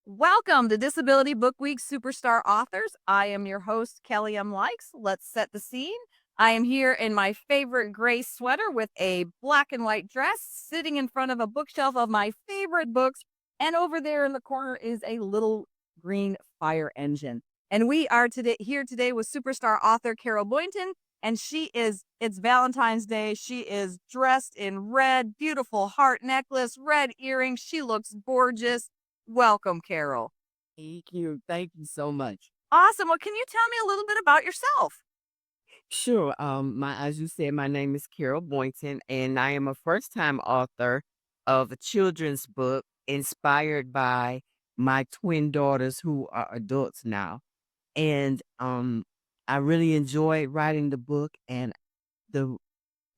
Welcome to Disability Book Week Superstar Authors. I am your host, Kelly M. Likes. Let's set the scene. I am here in my favorite gray sweater with a black and white dress, sitting in front of a bookshelf of my favorite books. And over there in the corner is a little green fire engine. And we are here today with superstar author Carol Boynton. And it's Valentine's Day. She is dressed in red, beautiful heart necklace, red earrings. She looks gorgeous. Welcome, Carol. Thank you. Thank you so much. Awesome. Well, can you tell me a little bit about yourself? Sure. As you said, my name is Carol Boynton, and I am a first-time author of a children's book inspired by my twin daughters who are adults now. And I really enjoyed writing the book, and the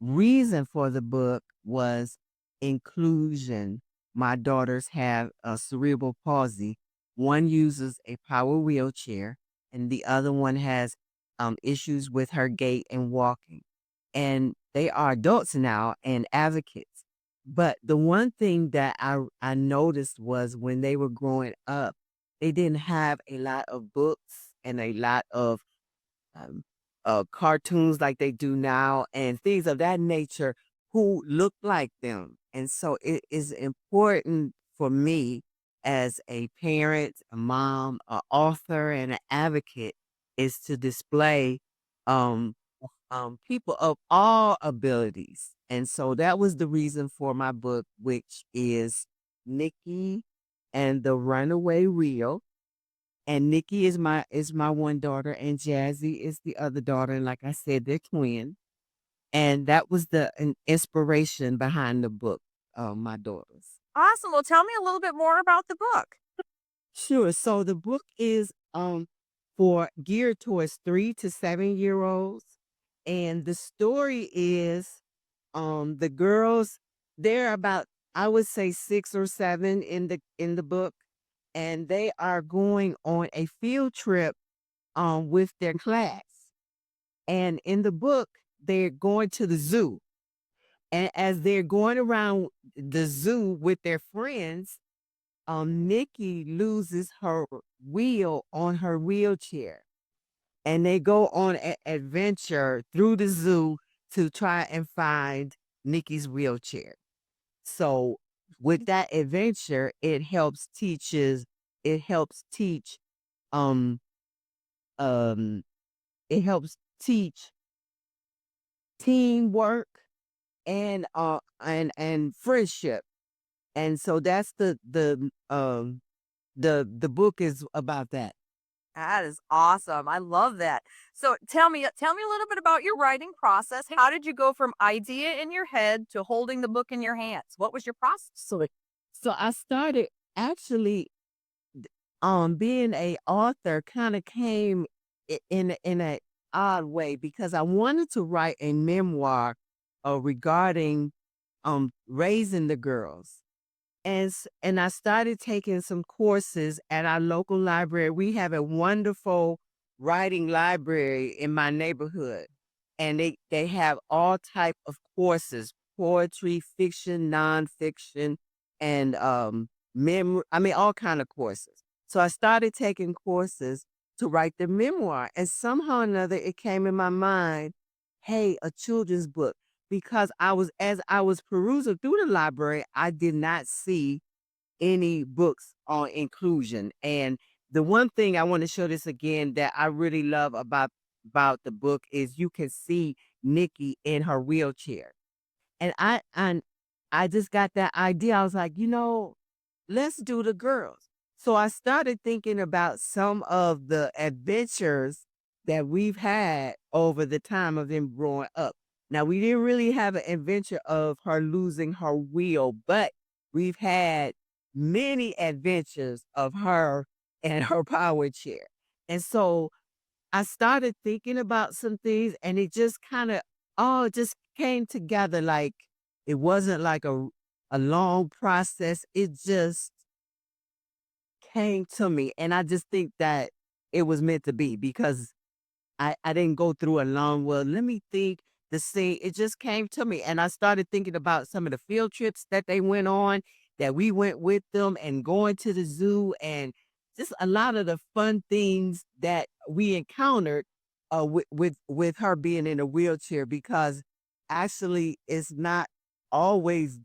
reason for the book was inclusion. My daughters have a cerebral palsy. One uses a power wheelchair, and the other one has issues with her gait and walking. And they are adults now and advocates. But the one thing that I noticed was when they were growing up, they didn't have a lot of books and a lot of um, cartoons like they do now and things of that nature who look like them. And so it is important for me as a parent, a mom, an author, and an advocate is to display um, people of all abilities. And so that was the reason for my book, which is Nikki and the Runaway Wheel, and Nikki is my one daughter, and Jazzy is the other daughter, and like I said, they're twins. And that was the an inspiration behind the book, my daughters. Awesome. Well, tell me a little bit more about the book. Sure. So the book is for geared towards 3 to 7 year olds. And the story is the girls, they're about, I would say, 6 or 7 in the book, and they are going on a field trip with their class. And in the book, they're going to the zoo. And as they're going around the zoo with their friends, Nikki loses her wheel on her wheelchair. And they go on an adventure through the zoo to try and find Nikki's wheelchair. So with that adventure, it helps teach um um it helps teach teamwork and friendship. And so that's the book is about that. That is awesome. I love that. So tell me a little bit about your writing process. How did you go from idea in your head to holding the book in your hands? What was your process? So I started actually being a author kind of came in a odd way because I wanted to write a memoir regarding raising the girls. And I started taking some courses at our local library. We have a wonderful writing library in my neighborhood, and they have all type of courses: poetry, fiction, nonfiction, and I mean, all kind of courses. So I started taking courses to write the memoir, and somehow or another, it came in my mind, hey, a children's book, because as I was perusing through the library, I did not see any books on inclusion. And the one thing I want to show this again that I really love about the book is you can see Nikki in her wheelchair. And I just got that idea. I was like, let's do the girls. So I started thinking about some of the adventures that we've had over the time of them growing up. Now, we didn't really have an adventure of her losing her wheel, but we've had many adventures of her and her power chair. And so I started thinking about some things, and it just kind of all just came together. Like it wasn't like a long process. It just came to me. And I just think that it was meant to be because I didn't go through a long, well, let me think the scene. It just came to me. And I started thinking about some of the field trips that they went on. that we went with them and going to the zoo and just a lot of the fun things that we encountered with her being in a wheelchair because actually it's not always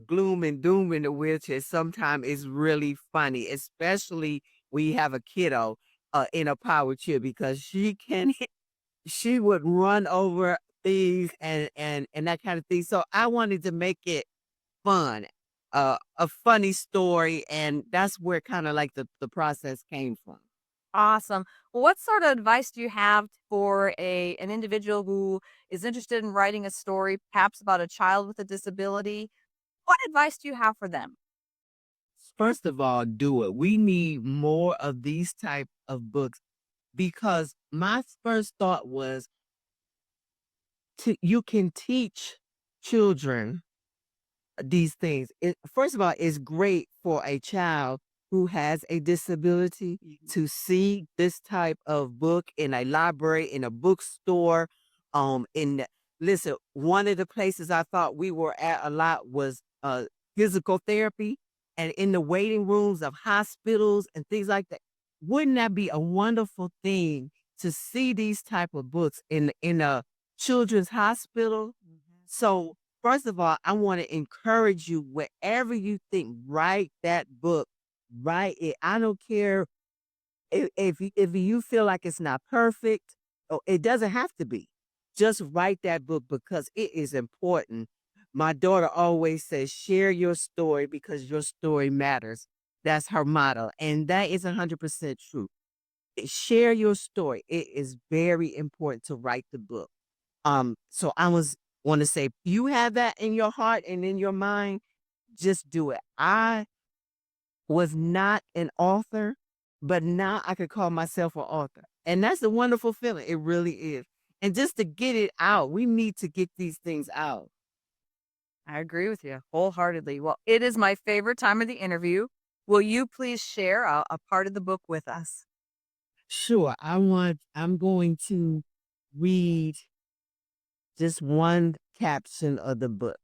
gloom and doom in the wheelchair. Sometimes it's really funny, especially when you have a kiddo in a power chair because she would run over things and that kind of thing. So I wanted to make it fun, a funny story, and that's where kind of like the process came from. Awesome. Well, what sort of advice do you have for an individual who is interested in writing a story, perhaps about a child with a disability? What advice do you have for them? First of all, do it. We need more of these type of books because my first thought was to you can teach children these things. First of all, it's great for a child who has a disability to see this type of book in a library, in a bookstore. Listen, one of the places I thought we were at a lot was physical therapy, and in the waiting rooms of hospitals and things like that. Wouldn't that be a wonderful thing to see these type of books in a children's hospital? So first of all, I want to encourage you wherever you think, write that book, write it. I don't care if you feel like it's not perfect, or it doesn't have to be. Just write that book because it is important. My daughter always says, share your story because your story matters. That's her motto. And that is 100% true. Share your story. It is very important to write the book. So I was want to say, you have that in your heart and in your mind, just do it. I was not an author, but now I could call myself an author. And that's a wonderful feeling. It really is. And just to get it out, we need to get these things out. I agree with you wholeheartedly. Well, it is my favorite time of the interview. Will you please share a part of the book with us? Sure, I'm going to read just one caption of the book.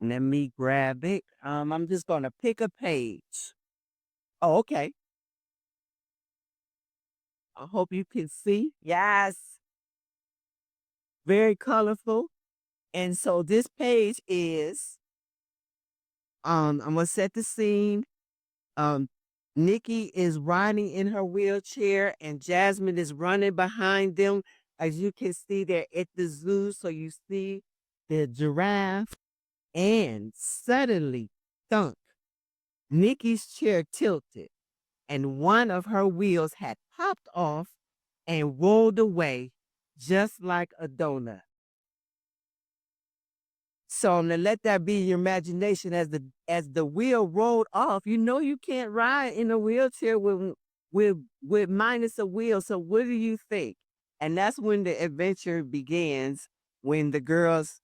Let me grab it. I'm just gonna pick a page. Oh, okay. I hope you can see. Yes. Very colorful. And so this page is I'm gonna set the scene. Um Nikki is riding in her wheelchair and Jasmine is running behind them. As you can see, they're at the zoo. So you see the giraffe and suddenly thunk. Nikki's chair tilted and one of her wheels had popped off and rolled away just like a donut. So to let that be your imagination as the wheel rolled off, you know you can't ride in a wheelchair with minus a wheel. So what do you think? And that's when the adventure begins when the girls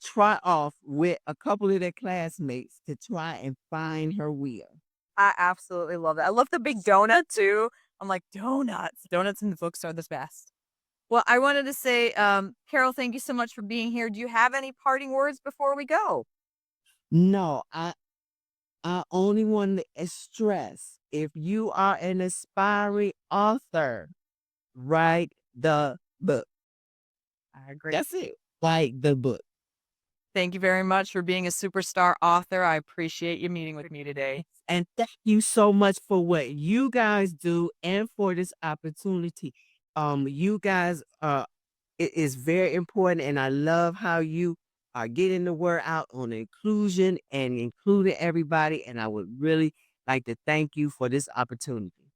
try off with a couple of their classmates to try and find her wheel. I absolutely love that. I love the big donut too. I'm like, donuts. Donuts in the books are the best. Well, I wanted to say, Carol, thank you so much for being here. Do you have any parting words before we go? No, I only want to stress if you are an aspiring author, write the book. I agree. That's it. Write the book. Thank you very much for being a superstar author. I appreciate you meeting with me today. And thank you so much for what you guys do and for this opportunity. You guys it is very important and I love how you are getting the word out on inclusion and including everybody. And I would really like to thank you for this opportunity.